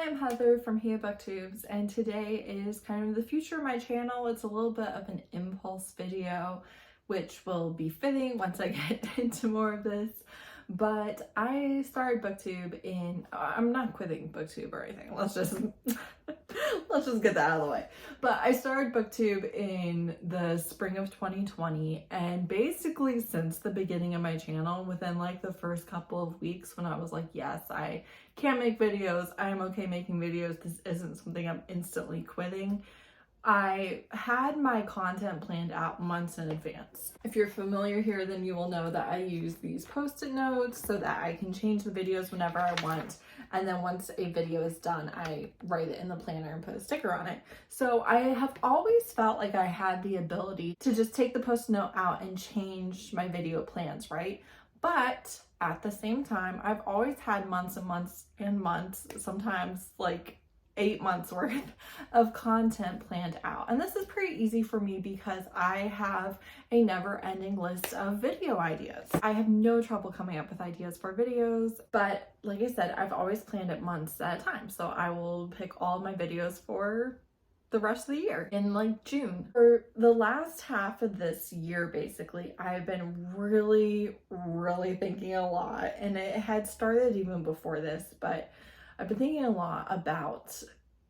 I'm Heather from Booktubes, and today is kind of the future of my channel. It's a little bit of an impulse video, which will be fitting once I get into more of this. But I started Booktube I'm not quitting Booktube or anything. Let's just get that out of the way. But I started Booktube in the spring of 2020, and basically since the beginning of my channel, within like the first couple of weeks when I was like, yes, I can make videos, I'm okay making videos, this isn't something I'm instantly quitting, I had my content planned out months in advance. If you're familiar here, then you will know that I use these post-it notes so that I can change the videos whenever I want. And then once a video is done, I write it in the planner and put a sticker on it. So I have always felt like I had the ability to just take the post-it note out and change my video plans, right? But at the same time, I've always had months and months and months, sometimes like 8 months worth of content planned out. And this is pretty easy for me because I have a never-ending list of video ideas. I have no trouble coming up with ideas for videos, but like I said, I've always planned it months at a time. So I will pick all my videos for the rest of the year in like June. For the last half of this year, basically, I've been really thinking a lot, and it had started even before this, but I've been thinking a lot about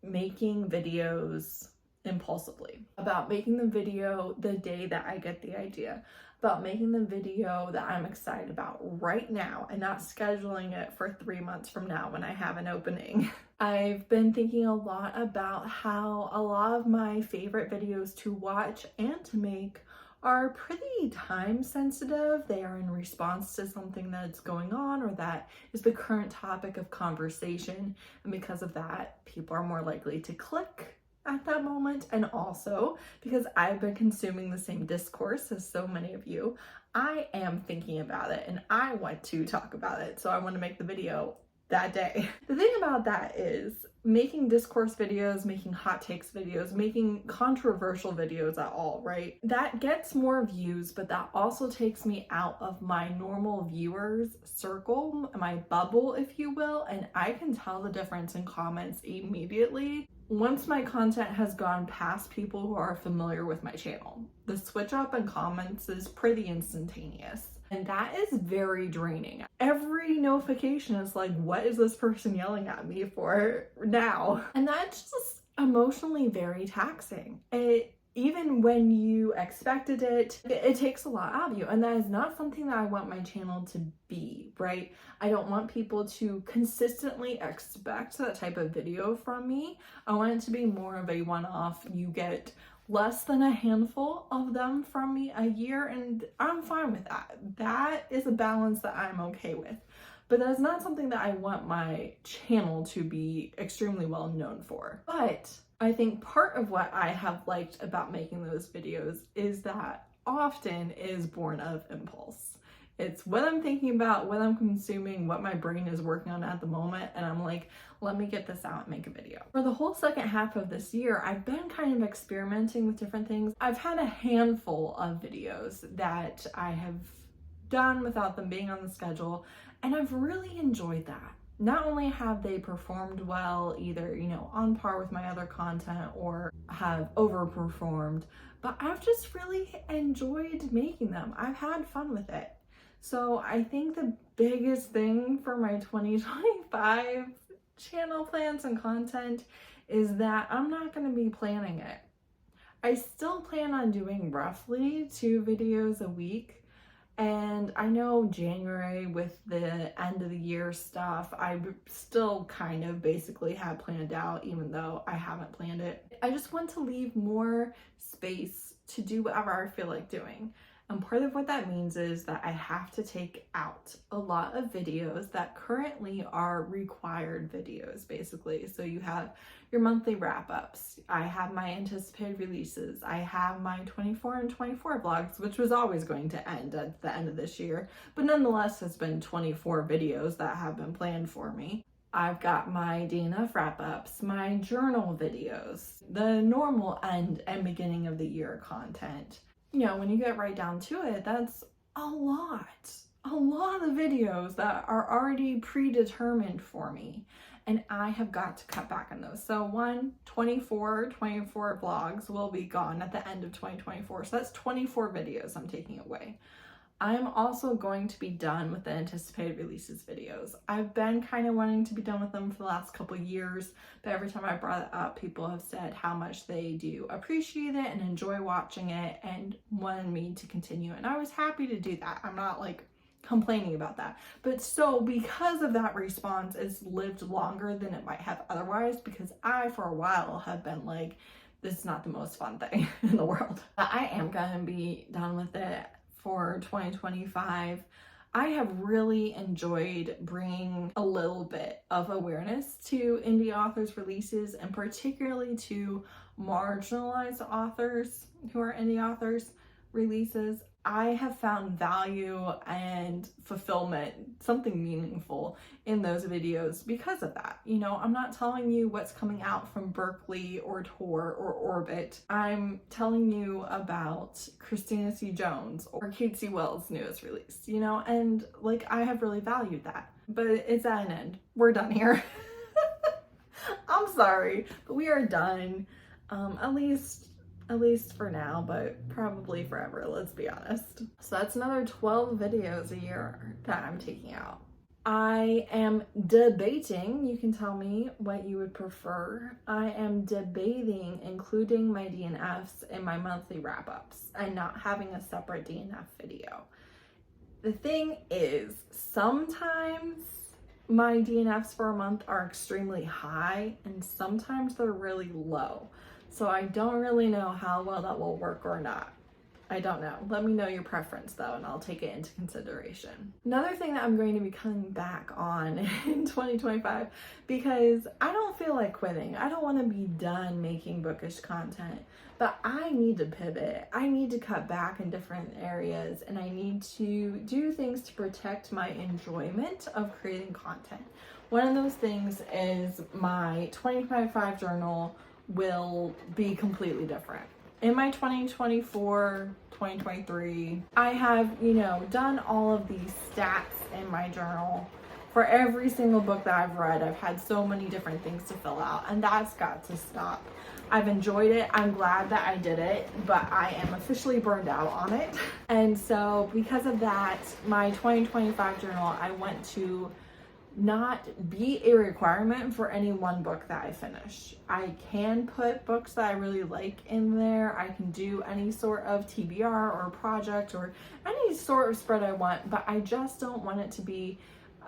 making videos impulsively, about making the video the day that I get the idea, about making the video that I'm excited about right now and not scheduling it for 3 months from now when I have an opening. I've been thinking a lot about how a lot of my favorite videos to watch and to make are pretty time sensitive. They are in response to something that's going on or that is the current topic of conversation. And because of that, people are more likely to click at that moment. And also because I've been consuming the same discourse as so many of you, I am thinking about it and I want to talk about it. So I want to make the video that day. The thing about that is making discourse videos, making hot takes videos, making controversial videos at all, right? That gets more views, but that also takes me out of my normal viewers circle, my bubble, if you will, and I can tell the difference in comments immediately once my content has gone past people who are familiar with my channel. The switch up in comments is pretty instantaneous. And that is very draining. Every notification is like, what is this person yelling at me for now? And that's just emotionally very taxing. Even when you expected it, it takes a lot out of you. And that is not something that I want my channel to be, right? I don't want people to consistently expect that type of video from me. I want it to be more of a one-off. You get less than a handful of them from me a year, and I'm fine with that. That is a balance that I'm okay with. But that's not something that I want my channel to be extremely well known for. But I think part of what I have liked about making those videos is that often is born of impulse. It's what I'm thinking about, what I'm consuming, what my brain is working on at the moment, and I'm like, let me get this out and make a video. For the whole second half of this year, I've been kind of experimenting with different things. I've had a handful of videos that I have done without them being on the schedule, and I've really enjoyed that. Not only have they performed well, either, on par with my other content or have overperformed, but I've just really enjoyed making them. I've had fun with it. So I think the biggest thing for my 2025 channel plans and content is that I'm not going to be planning it. I still plan on doing roughly 2 videos a week. And I know January with the end of the year stuff, I still kind of basically have planned out, even though I haven't planned it. I just want to leave more space to do whatever I feel like doing. And part of what that means is that I have to take out a lot of videos that currently are required videos, basically. So you have your monthly wrap-ups. I have my anticipated releases. I have my 24 and 24 vlogs, which was always going to end at the end of this year, but nonetheless has been 24 videos that have been planned for me. I've got my DNF wrap-ups, my journal videos, the normal end and beginning of the year content. When you get right down to it, that's a lot of videos that are already predetermined for me. and I have got to cut back on those. So 24 vlogs will be gone at the end of 2024. So that's 24 videos I'm taking away. I'm also going to be done with the anticipated releases videos. I've been kind of wanting to be done with them for the last couple years, but every time I brought it up, people have said how much they do appreciate it and enjoy watching it and wanted me to continue. And I was happy to do that. I'm not like complaining about that. But so because of that response, it's lived longer than it might have otherwise, because I, for a while, have been like, this is not the most fun thing in the world. But I am gonna be done with it for 2025. I have really enjoyed bringing a little bit of awareness to indie authors' releases, and particularly to marginalized authors who are indie authors' releases. I have found value and fulfillment, something meaningful in those videos because of that. You know, I'm not telling you what's coming out from Berkeley or Tor or Orbit. I'm telling you about Christina C. Jones or Kate C. Wells' newest release, you know, and like I have really valued that. But it's at an end. We're done here. I'm sorry, but we are done. At least for now, but probably forever, let's be honest. So that's another 12 videos a year that I'm taking out. I am debating, you can tell me what you would prefer. I am debating including my DNFs in my monthly wrap-ups and not having a separate DNF video. The thing is, sometimes my DNFs for a month are extremely high and sometimes they're really low. So I don't really know how well that will work or not. I don't know. Let me know your preference though, and I'll take it into consideration. Another thing that I'm going to be coming back on in 2025, because I don't feel like quitting. I don't want to be done making bookish content, but I need to pivot. I need to cut back in different areas, and I need to do things to protect my enjoyment of creating content. One of those things is my 2025 journal will be completely different. In my 2024, 2023, I have, you know, done all of these stats in my journal for every single book that I've read. I've had so many different things to fill out, and that's got to stop. I've enjoyed it. I'm glad that I did it, but I am officially burned out on it. And so because of that, my 2025 journal, I want to not be a requirement for any one book that I finish. I can put books that I really like in there. I can do any sort of TBR or project or any sort of spread I want, but I just don't want it to be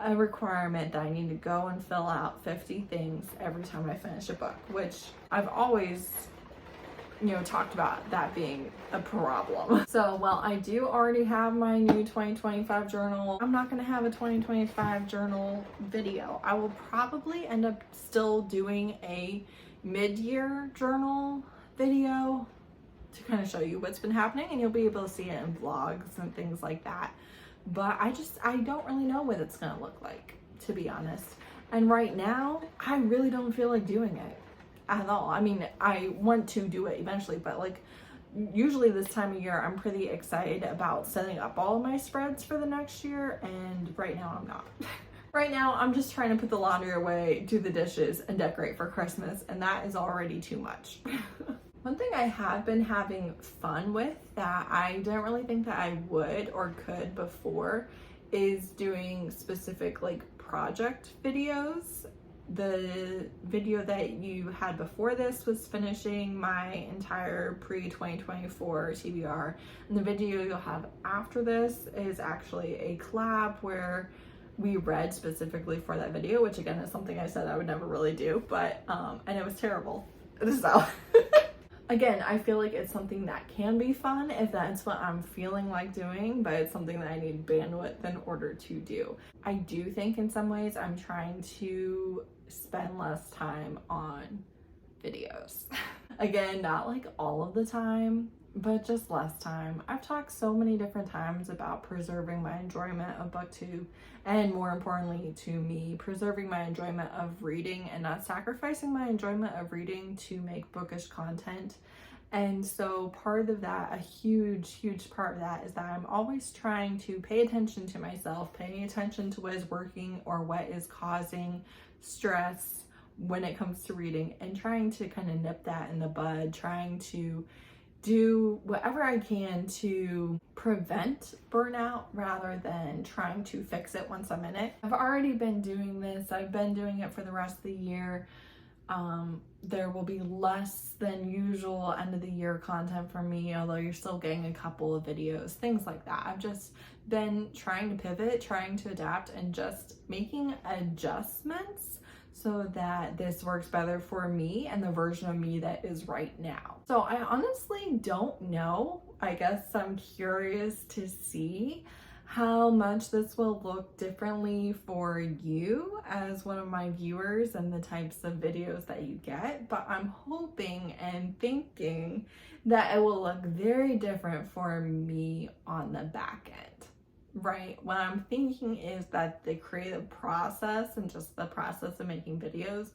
a requirement that I need to go and fill out 50 things every time I finish a book, which I've always, you know, talked about that being a problem. So while I do already have my new 2025 journal, I'm not going to have a 2025 journal video. I will probably end up still doing a mid-year journal video to kind of show you what's been happening, and you'll be able to see it in vlogs and things like that. But I don't really know what it's going to look like, to be honest. And right now, I really don't feel like doing it at all. I mean, I want to do it eventually, but like usually this time of year, I'm pretty excited about setting up all of my spreads for the next year, and right now I'm not. Right now, I'm just trying to put the laundry away, do the dishes, and decorate for Christmas, and that is already too much. One thing I have been having fun with that I didn't really think that I would or could before is doing specific like project videos. The video that you had before this was finishing my entire pre-2024 TBR, and the video you'll have after this is actually a collab where we read specifically for that video, which again is something I said I would never really do, but and it was terrible. So again, I feel like it's something that can be fun if that's what I'm feeling like doing, but it's something that I need bandwidth in order to do. I do think in some ways I'm trying to spend less time on videos. Again, not like all of the time, but just less time. I've talked so many different times about preserving my enjoyment of Booktube, and more importantly to me, preserving my enjoyment of reading and not sacrificing my enjoyment of reading to make bookish content. And so part of that, a huge part of that, is that I'm always trying to pay attention to myself, paying attention to what is working or what is causing stress when it comes to reading, and trying to kind of nip that in the bud, trying to do whatever I can to prevent burnout rather than trying to fix it once I'm in it. I've already been doing this. I've been doing it for the rest of the year. There will be less than usual end of the year content from me, although you're still getting a couple of videos, things like that. I've just been trying to pivot, trying to adapt, and just making adjustments so that this works better for me and the version of me that is right now. So I honestly don't know. I guess I'm curious to see how much this will look differently for you as one of my viewers and the types of videos that you get, but I'm hoping and thinking that it will look very different for me on the back end, right? What I'm thinking is that the creative process and just the process of making videos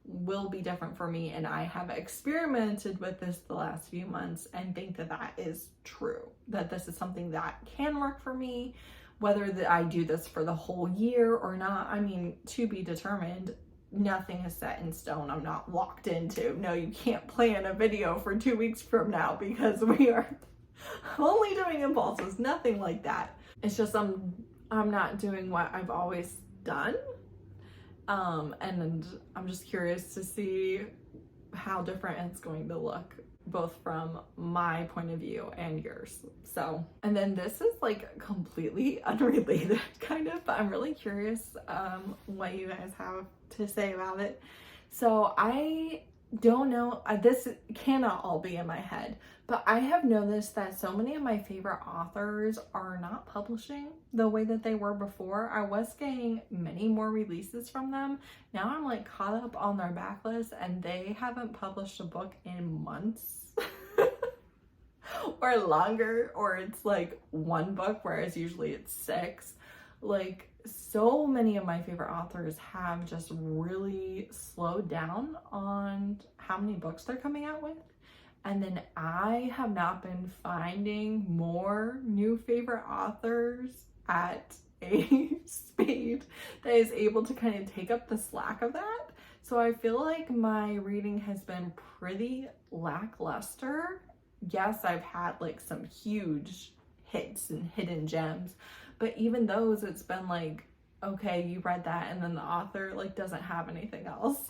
will be different for me, and I have experimented with this the last few months and think that that is true, that this is something that can work for me. Whether that I do this for the whole year or not, I mean, to be determined. Nothing is set in stone. I'm not locked into, no, you can't plan a video for 2 weeks from now because we are only doing impulses, nothing like that. It's just I'm not doing what I've always done. And I'm just curious to see how different it's going to look, both from my point of view and yours. So, and then this is like completely unrelated kind of, but I'm really curious what you guys have to say about it. So I don't know, this cannot all be in my head, but I have noticed that so many of my favorite authors are not publishing the way that they were before. I was getting many more releases from them. Now I'm like caught up on their backlist and they haven't published a book in months or longer, or it's like one book, whereas usually it's 6. Like, so many of my favorite authors have just really slowed down on how many books they're coming out with. And then I have not been finding more new favorite authors at a speed that is able to kind of take up the slack of that. So I feel like my reading has been pretty lackluster. Yes, I've had like some huge hits and hidden gems, but even those, it's been like, okay, you read that and then the author like doesn't have anything else.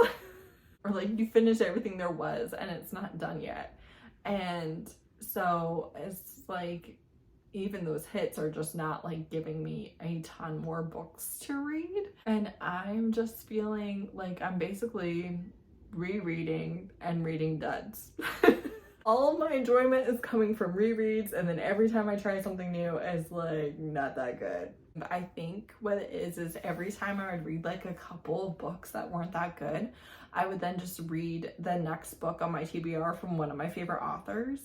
Or like you finished everything there was and it's not done yet. And so it's like, even those hits are just not like giving me a ton more books to read. And I'm just feeling like I'm basically rereading and reading duds. All of my enjoyment is coming from rereads, and then every time I try something new, it's like not that good. I think what it is every time I would read like a couple of books that weren't that good, I would then just read the next book on my TBR from one of my favorite authors.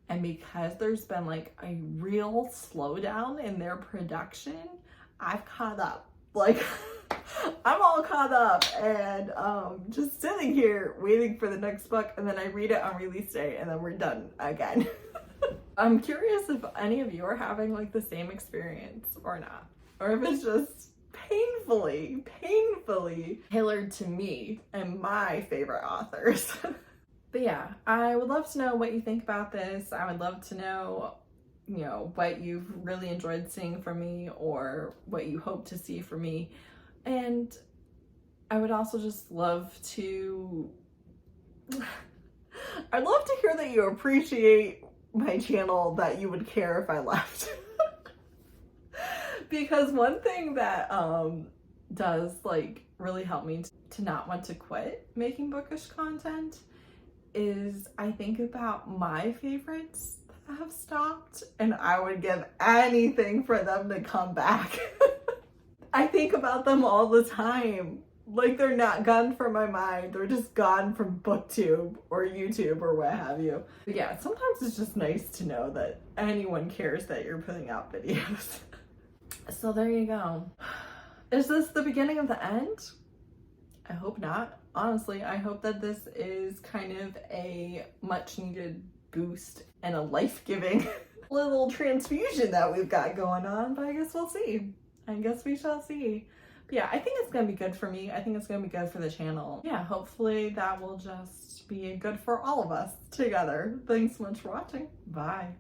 And because there's been like a real slowdown in their production, I've caught up. Like, I'm all caught up and just sitting here waiting for the next book, and then I read it on release day and then we're done again. I'm curious if any of you are having like the same experience or not, or if it's just painfully tailored to me and my favorite authors. But yeah, I would love to know what you think about this. I would love to know, you know, what you've really enjoyed seeing from me or what you hope to see from me. And I would also just love to, I'd love to hear that you appreciate my channel, that you would care if I left. Because one thing that does like really help me to not want to quit making bookish content is I think about my favorites that have stopped, and I would give anything for them to come back. I think about them all the time. Like, they're not gone from my mind. They're just gone from Booktube or YouTube or what have you. But yeah, sometimes it's just nice to know that anyone cares that you're putting out videos. So there you go. Is this the beginning of the end? I hope not. Honestly, I hope that this is kind of a much needed boost and a life-giving little transfusion that we've got going on, but I guess we'll see. I guess we shall see. yeah, I think it's gonna be good for me. I think it's gonna be good for the channel. Yeah, hopefully that will just be good for all of us together. Thanks so much for watching. Bye.